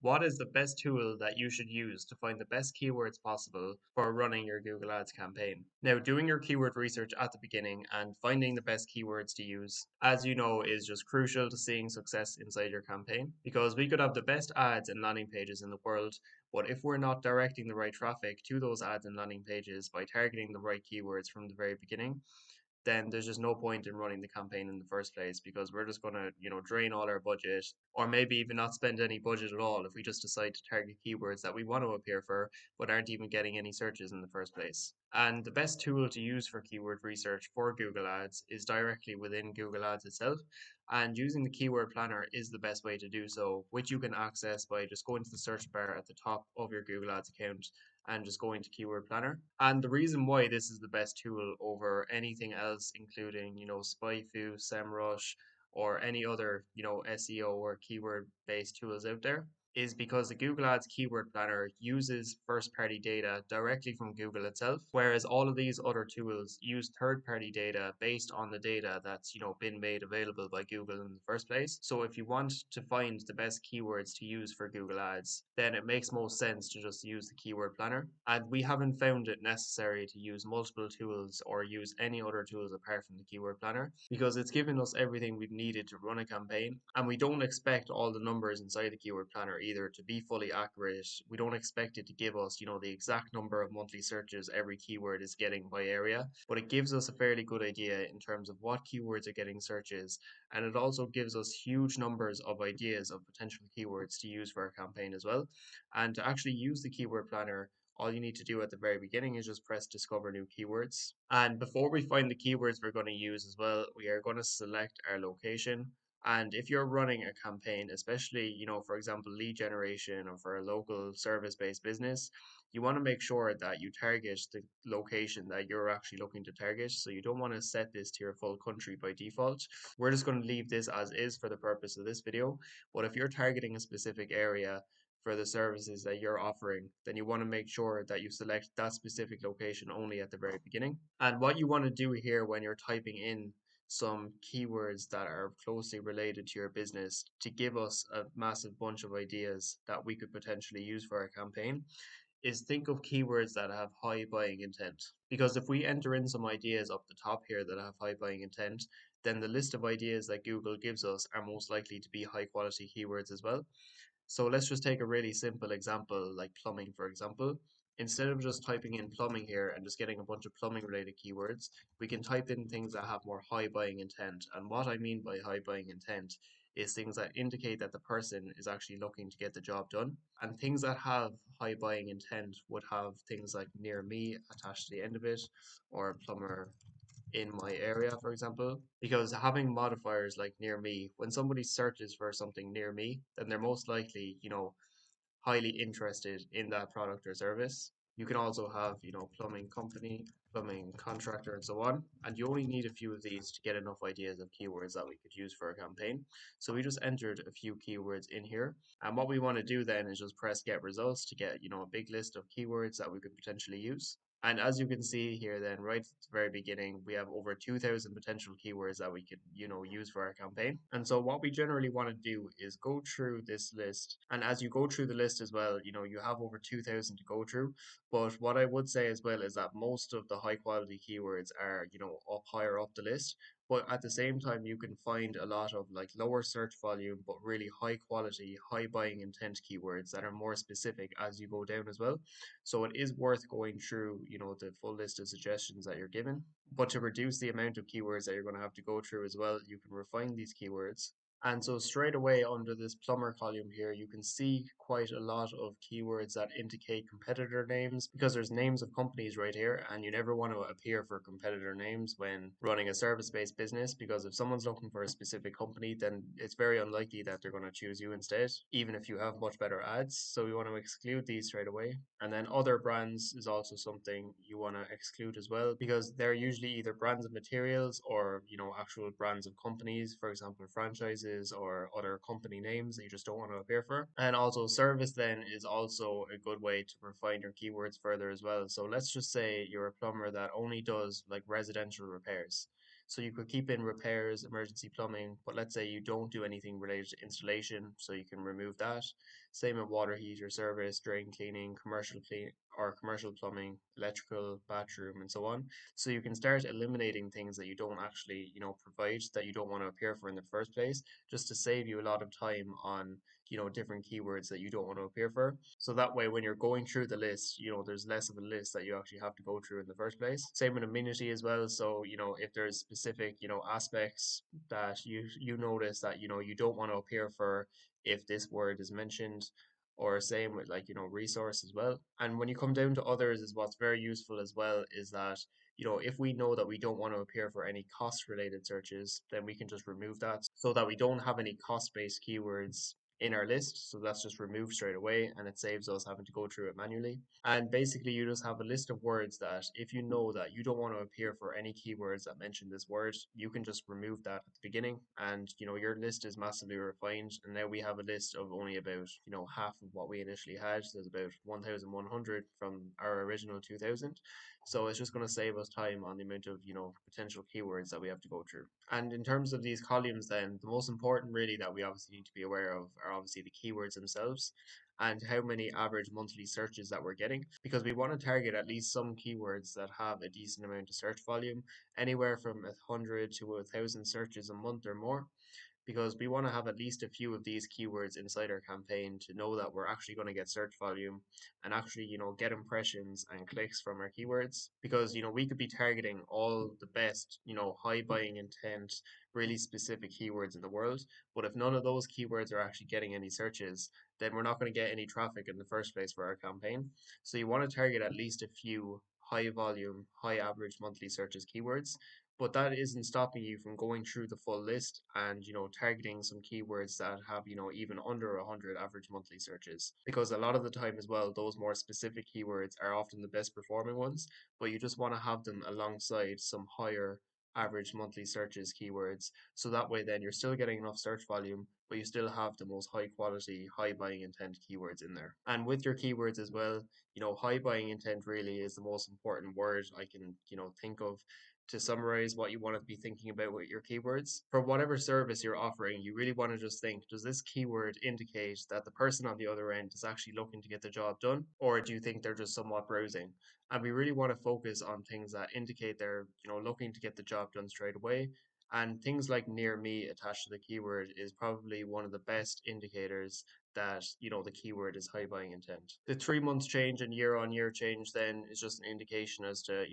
What is the best tool that you should use to find the best keywords possible for running your Google Ads campaign? Now, doing your keyword research at the beginning and finding the best keywords to use, as you know, is just crucial to seeing success inside your campaign because we could have the best ads and landing pages in the world, but if we're not directing the right traffic to those ads and landing pages by targeting the right keywords from the very beginning, then there's just no point in running the campaign in the first place because we're just going to, drain all our budget or maybe even not spend any budget at all if we just decide to target keywords that we want to appear for but aren't even getting any searches in the first place. And the best tool to use for keyword research for Google Ads is directly within Google Ads itself. And using the keyword planner is the best way to do so, which you can access by just going to the search bar at the top of your Google Ads account and just going to keyword planner. And the reason why this is the best tool over anything else, including, SpyFu, SEMrush, or any other, SEO or keyword based tools out there, is because the Google Ads Keyword Planner uses first party data directly from Google itself, whereas all of these other tools use third party data based on the data that's, been made available by Google in the first place. So if you want to find the best keywords to use for Google Ads, then it makes most sense to just use the Keyword Planner. And we haven't found it necessary to use multiple tools or use any other tools apart from the Keyword Planner because it's given us everything we've needed to run a campaign. And we don't expect all the numbers inside the Keyword Planner either to be fully accurate. We don't expect it to give us, the exact number of monthly searches every keyword is getting by area, but it gives us a fairly good idea in terms of what keywords are getting searches. And it also gives us huge numbers of ideas of potential keywords to use for our campaign as well. And to actually use the Keyword Planner, all you need to do at the very beginning is just press discover new keywords. And before we find the keywords we're going to use as well, we are going to select our location. And if you're running a campaign, especially, for example, lead generation or for a local service based business, you want to make sure that you target the location that you're actually looking to target. So you don't want to set this to your full country by default. We're just going to leave this as is for the purpose of this video. But if you're targeting a specific area, for the services that you're offering, then you want to make sure that you select that specific location only at the very beginning. And what you want to do here when you're typing in some keywords that are closely related to your business to give us a massive bunch of ideas that we could potentially use for our campaign is think of keywords that have high buying intent. Because if we enter in some ideas up the top here that have high buying intent, then the list of ideas that Google gives us are most likely to be high quality keywords as well. So let's just take a really simple example like plumbing, for example. Instead of just typing in plumbing here and just getting a bunch of plumbing related keywords, we can type in things that have more high buying intent. And what I mean by high buying intent is things that indicate that the person is actually looking to get the job done. And things that have high buying intent would have things like near me attached to the end of it, or plumber in my area, for example, because having modifiers like near me, when somebody searches for something near me, then they're most likely, highly interested in that product or service. You can also have, plumbing company, plumbing contractor, and so on. And you only need a few of these to get enough ideas of keywords that we could use for a campaign. So we just entered a few keywords in here. And what we want to do then is just press get results to get, a big list of keywords that we could potentially use. And as you can see here then, right at the very beginning, we have over 2,000 potential keywords that we could, use for our campaign. And so what we generally want to do is go through this list. And as you go through the list as well, you have over 2,000 to go through. But what I would say as well is that most of the high quality keywords are, up higher up the list. But at the same time, you can find a lot of like lower search volume, but really high quality, high buying intent keywords that are more specific as you go down as well. So it is worth going through, the full list of suggestions that you're given. But to reduce the amount of keywords that you're going to have to go through as well, you can refine these keywords. And so straight away under this plumber column here, you can see quite a lot of keywords that indicate competitor names because there's names of companies right here, and you never want to appear for competitor names when running a service-based business because if someone's looking for a specific company, then it's very unlikely that they're going to choose you instead, even if you have much better ads. So we want to exclude these straight away. And then other brands is also something you want to exclude as well because they're usually either brands of materials or, actual brands of companies, for example, franchises or other company names that you just don't want to appear for. And also service then is also a good way to refine your keywords further as well. So let's just say you're a plumber that only does like residential repairs. So you could keep in repairs, emergency plumbing, but let's say you don't do anything related to installation, so you can remove that. Same with water heater service, drain cleaning, commercial plumbing, electrical, bathroom, and so on. So you can start eliminating things that you don't actually, provide, that you don't want to appear for in the first place, just to save you a lot of time on, different keywords that you don't want to appear for. So that way, when you're going through the list, there's less of a list that you actually have to go through in the first place. Same with amenity as well. So, if there's specific, aspects that you notice that, you don't want to appear for if this word is mentioned, or same with like, resource as well. And when you come down to others, is what's very useful as well is that, if we know that we don't want to appear for any cost related searches, then we can just remove that so that we don't have any cost based keywords in our list. So that's just removed straight away and it saves us having to go through it manually. And basically, you just have a list of words that if you know that you don't want to appear for any keywords that mention this word, you can just remove that at the beginning. And, your list is massively refined. And now we have a list of only about, half of what we initially had. There's about 1,100 from our original 2,000. So it's just going to save us time on the amount of, potential keywords that we have to go through. And in terms of these columns, then the most important really that we obviously need to be aware of are obviously the keywords themselves and how many average monthly searches that we're getting, because we want to target at least some keywords that have a decent amount of search volume, anywhere from 100 to 1,000 searches a month or more, because we want to have at least a few of these keywords inside our campaign to know that we're actually going to get search volume and actually, get impressions and clicks from our keywords. Because, we could be targeting all the best, high buying intent, really specific keywords in the world. But if none of those keywords are actually getting any searches, then we're not going to get any traffic in the first place for our campaign. So you want to target at least a few high volume, high average monthly searches keywords, but that isn't stopping you from going through the full list and targeting some keywords that have even under 100 average monthly searches, because a lot of the time as well those more specific keywords are often the best performing ones, but you just want to have them alongside some higher average monthly searches keywords, so that way then you're still getting enough search volume but you still have the most high quality high buying intent keywords in there. And with your keywords as well, high buying intent really is the most important word I can think of to summarize what you want to be thinking about with your keywords. For whatever service you're offering, you really want to just think, does this keyword indicate that the person on the other end is actually looking to get the job done? Or do you think they're just somewhat browsing? And we really want to focus on things that indicate they're, looking to get the job done straight away. And things like near me attached to the keyword is probably one of the best indicators that, the keyword is high buying intent. The 3 months change and year on year change then is just an indication as to,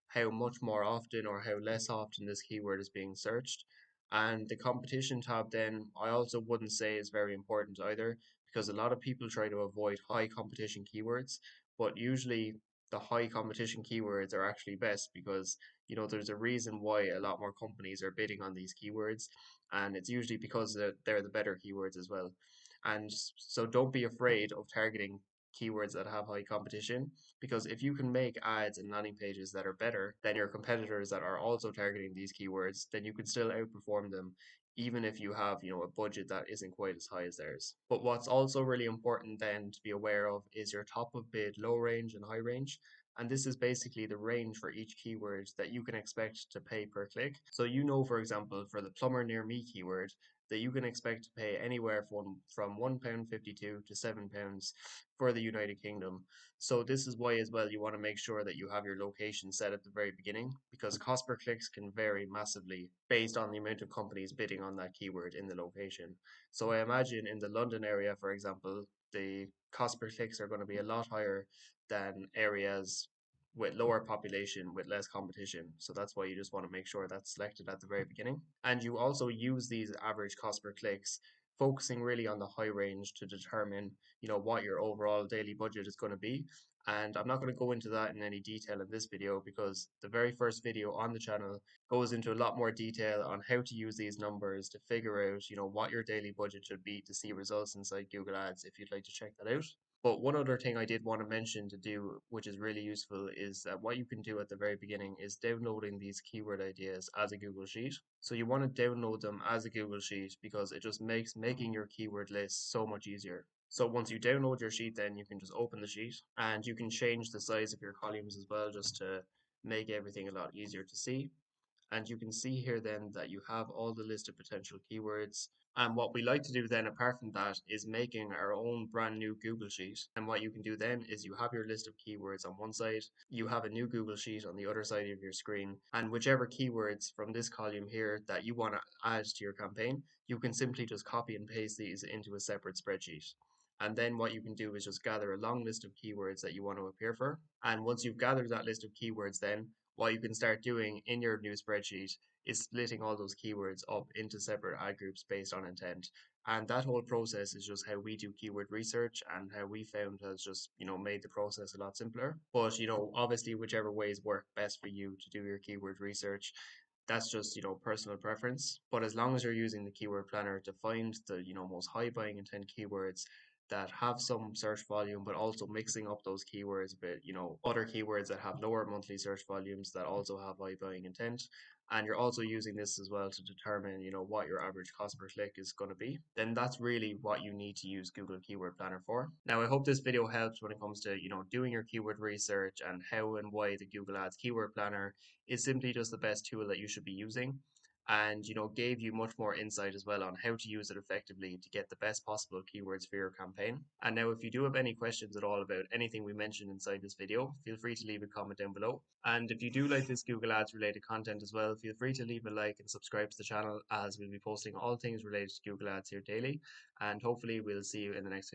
how much more often or how less often this keyword is being searched. And the competition tab, then, I also wouldn't say is very important either, because a lot of people try to avoid high competition keywords, but usually the high competition keywords are actually best because there's a reason why a lot more companies are bidding on these keywords, and it's usually because they're the better keywords as well. And so don't be afraid of targeting keywords that have high competition, because if you can make ads and landing pages that are better than your competitors that are also targeting these keywords, then you can still outperform them even if you have, a budget that isn't quite as high as theirs. But what's also really important then to be aware of is your top of bid low range and high range. And this is basically the range for each keyword that you can expect to pay per click. So for example, for the plumber near me keyword, that you can expect to pay anywhere from £1.52 to £7 for the United Kingdom. So this is why as well you want to make sure that you have your location set at the very beginning, because cost per clicks can vary massively based on the amount of companies bidding on that keyword in the location. So I imagine in the London area, for example, the cost per clicks are going to be a lot higher than areas with lower population with less competition. So that's why you just want to make sure that's selected at the very beginning. And you also use these average cost per clicks, focusing really on the high range to determine, what your overall daily budget is going to be. And I'm not going to go into that in any detail in this video, because the very first video on the channel goes into a lot more detail on how to use these numbers to figure out, what your daily budget should be to see results inside Google Ads, if you'd like to check that out. But one other thing I did want to mention to do, which is really useful, is that what you can do at the very beginning is downloading these keyword ideas as a Google Sheet. So you want to download them as a Google Sheet because it just makes making your keyword list so much easier. So once you download your sheet, then you can just open the sheet and you can change the size of your columns as well, just to make everything a lot easier to see. And you can see here then that you have all the list of potential keywords. And what we like to do then, apart from that, is making our own brand new Google Sheet. And what you can do then is you have your list of keywords on one side, you have a new Google Sheet on the other side of your screen, and whichever keywords from this column here that you want to add to your campaign, you can simply just copy and paste these into a separate spreadsheet. And then what you can do is just gather a long list of keywords that you want to appear for. And once you've gathered that list of keywords, then what you can start doing in your new spreadsheet is splitting all those keywords up into separate ad groups based on intent. And that whole process is just how we do keyword research and how we found has just, made the process a lot simpler. But, obviously whichever ways work best for you to do your keyword research, that's just, personal preference. But as long as you're using the keyword planner to find the, most high buying intent keywords that have some search volume, but also mixing up those keywords with, other keywords that have lower monthly search volumes that also have high buying intent. And you're also using this as well to determine, what your average cost per click is going to be, then that's really what you need to use Google Keyword Planner for. Now, I hope this video helps when it comes to, doing your keyword research and how and why the Google Ads Keyword Planner is simply just the best tool that you should be using, and gave you much more insight as well on how to use it effectively to get the best possible keywords for your campaign. And now, if you do have any questions at all about anything we mentioned inside this video, feel free to leave a comment down below. And if you do like this Google Ads related content as well, feel free to leave a like and subscribe to the channel, as we'll be posting all things related to Google Ads here daily. And hopefully we'll see you in the next video.